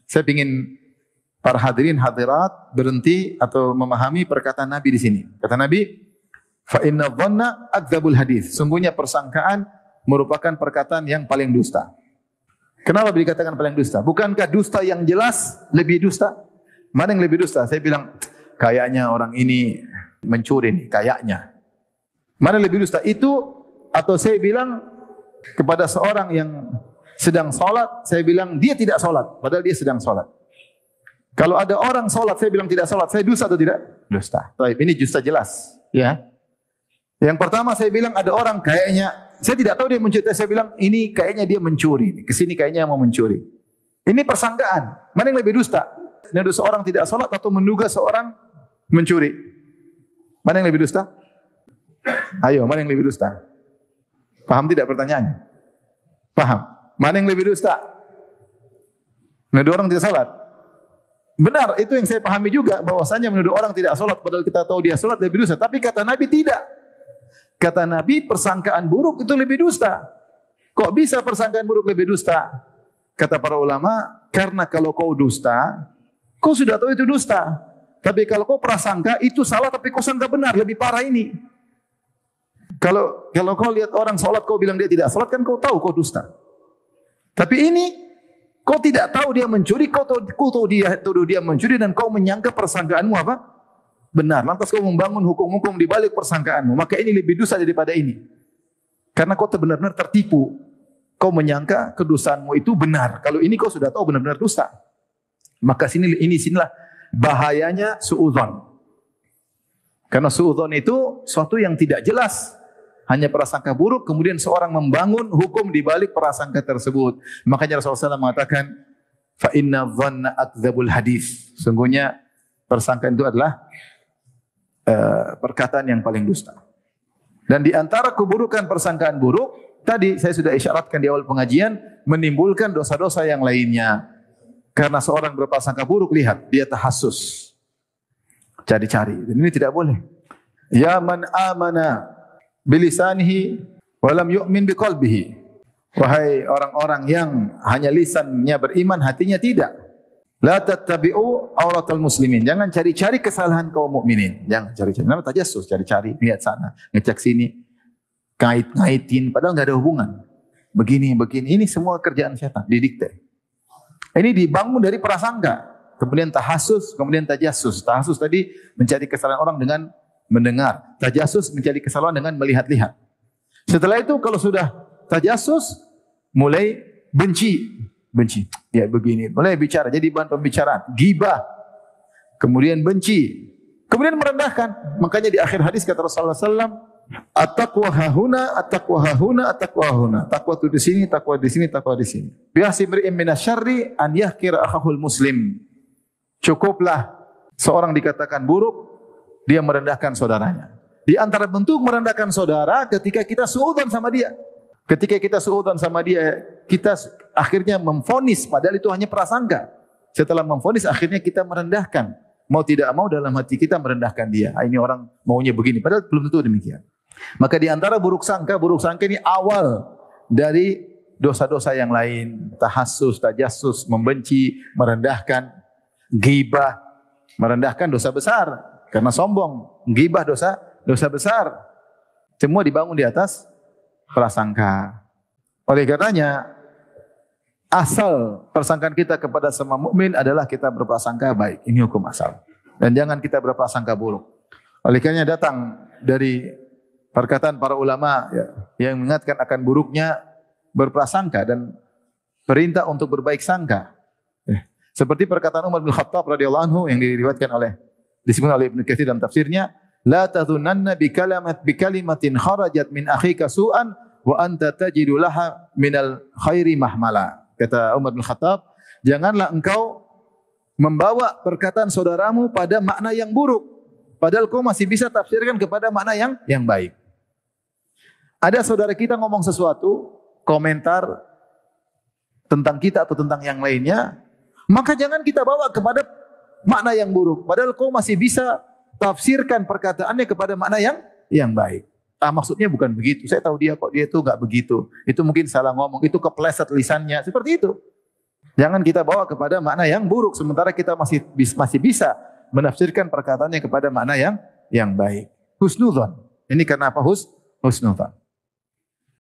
Saya ingin para hadirin hadirat berhenti atau memahami perkataan Nabi di sini. Kata Nabi, fa inna dhanna akdzabul hadis. Sungguhnya persangkaan merupakan perkataan yang paling dusta. Kenapa dikatakan paling dusta? Bukankah dusta yang jelas lebih dusta? Mana yang lebih dusta? Saya bilang, kayaknya orang ini mencuri nih, kayaknya. Mana yang lebih dusta? Itu atau saya bilang kepada seorang yang sedang sholat, saya bilang dia tidak sholat, padahal dia sedang sholat. Kalau ada orang sholat, saya bilang tidak sholat, saya dusta atau tidak? Dusta. Baik, ini dusta jelas. Ya. Yang pertama saya bilang ada orang kayaknya, saya tidak tahu dia mencuri, saya bilang ini kayaknya dia mencuri, kesini kayaknya mau mencuri. Ini persangkaan. Mana yang lebih dusta? Menuduh seorang tidak sholat atau menduga seorang mencuri? Mana yang lebih dusta? Ayo, mana yang lebih dusta? Paham tidak pertanyaannya? Paham? Mana yang lebih dusta? Menuduh orang tidak sholat. Benar, itu yang saya pahami juga, bahwasanya menuduh orang tidak sholat padahal kita tahu dia sholat lebih dusta. Tapi kata Nabi tidak. Kata Nabi persangkaan buruk itu lebih dusta. Kok bisa persangkaan buruk lebih dusta? Kata para ulama, karena kalau kau dusta, kau sudah tahu itu dusta. Tapi kalau kau prasangka itu salah tapi kau sangka benar, lebih parah ini. Kalau kau lihat orang sholat, kau bilang dia tidak sholat, kan kau tahu kau dusta. Tapi ini, kau tidak tahu dia mencuri, kau tahu dia tuduh dia mencuri dan kau menyangka persangkaanmu apa? Benar. Lantas kau membangun hukum-hukum di balik persangkaanmu. Maka ini lebih dosa daripada ini. Karena kau benar-benar tertipu. Kau menyangka kedustaanmu itu benar. Kalau ini kau sudah tahu benar-benar dusta. Maka sinilah bahayanya suudzon. Karena suudzon itu suatu yang tidak jelas. Hanya prasangka buruk, kemudian seorang membangun hukum di balik prasangka tersebut. Makanya Rasulullah SAW mengatakan, fa inna dhanna akdzabul hadis. Sungguhnya persangkaan itu adalah perkataan yang paling dusta. Dan di antara keburukan persangkaan buruk, tadi saya sudah isyaratkan di awal pengajian, menimbulkan dosa-dosa yang lainnya. Karena seorang berprasangka buruk, lihat, dia tahassus. Cari-cari. Dan ini tidak boleh. Ya man amana bilisanihi walam yu'min biqalbihi. Wahai orang-orang yang hanya lisannya beriman, hatinya tidak. La tattabi'u auratal muslimin. Jangan cari-cari kesalahan kaum mukminin. Jangan cari-cari. Namanya tajassus, cari-cari, lihat sana, ngecek sini, kait-kaitin, padahal enggak ada hubungan. Begini. Ini semua kerjaan setan, didikte. Ini dibangun dari prasangka. Kemudian tahassus, kemudian tajassus. Tahassus tadi mencari kesalahan orang dengan mendengar. Tajassus mencari kesalahan dengan melihat-lihat. Setelah itu kalau sudah tajassus, mulai benci. Ya begini. Mulai bicara. Jadi bahan pembicaraan. Ghibah. Kemudian benci. Kemudian merendahkan. Makanya di akhir hadis kata Rasulullah SAW, at-taqwa hahuna, at-taqwa hahuna, at-taqwa hahuna. Takwa itu di sini, takwa di sini, takwa di sini. Bihasibri minasyarri an yahkira akhahul muslim. Cukuplah seorang dikatakan buruk, dia merendahkan saudaranya. Di antara bentuk merendahkan saudara ketika kita suudzon sama dia. Ketika kita suudzon sama dia, kita akhirnya memvonis, padahal itu hanya prasangka. Setelah memvonis, akhirnya kita merendahkan. Mau tidak mau dalam hati kita merendahkan dia. Ini orang maunya begini, padahal belum tentu demikian. Maka di antara buruk sangka ini awal dari dosa-dosa yang lain. Tahassus, tajassus, membenci, merendahkan, ghibah, merendahkan dosa besar. Karena sombong, ghibah dosa besar. Semua dibangun di atas prasangka. Oleh karenanya, asal persangkaan kita kepada semua mukmin adalah kita berprasangka baik. Ini hukum asal. Dan jangan kita berprasangka buruk. Oleh karenanya datang dari perkataan para ulama yang mengingatkan akan buruknya berprasangka dan perintah untuk berbaik sangka. Seperti perkataan Umar bin Khattab radhiyallahu anhu yang diriwayatkan disebut oleh Ibnu Katsir dalam tafsirnya, la tadhunanna bi kalimatin kharajat min akhika su'an wa anta tajidu laha minal khairi mahmala. Kata Umar bin Khattab, janganlah engkau membawa perkataan saudaramu pada makna yang buruk, padahal kau masih bisa tafsirkan kepada makna yang baik. Ada saudara kita ngomong sesuatu, komentar tentang kita atau tentang yang lainnya, maka jangan kita bawa kepada makna yang buruk, padahal kau masih bisa tafsirkan perkataannya kepada makna yang baik. Maksudnya bukan begitu. Saya tahu dia kok dia itu enggak begitu. Itu mungkin salah ngomong, itu kepleset lisannya. Seperti itu. Jangan kita bawa kepada makna yang buruk sementara kita masih bisa menafsirkan perkataannya kepada makna yang baik. Husnudzon. Ini karena apa? Husnudzon.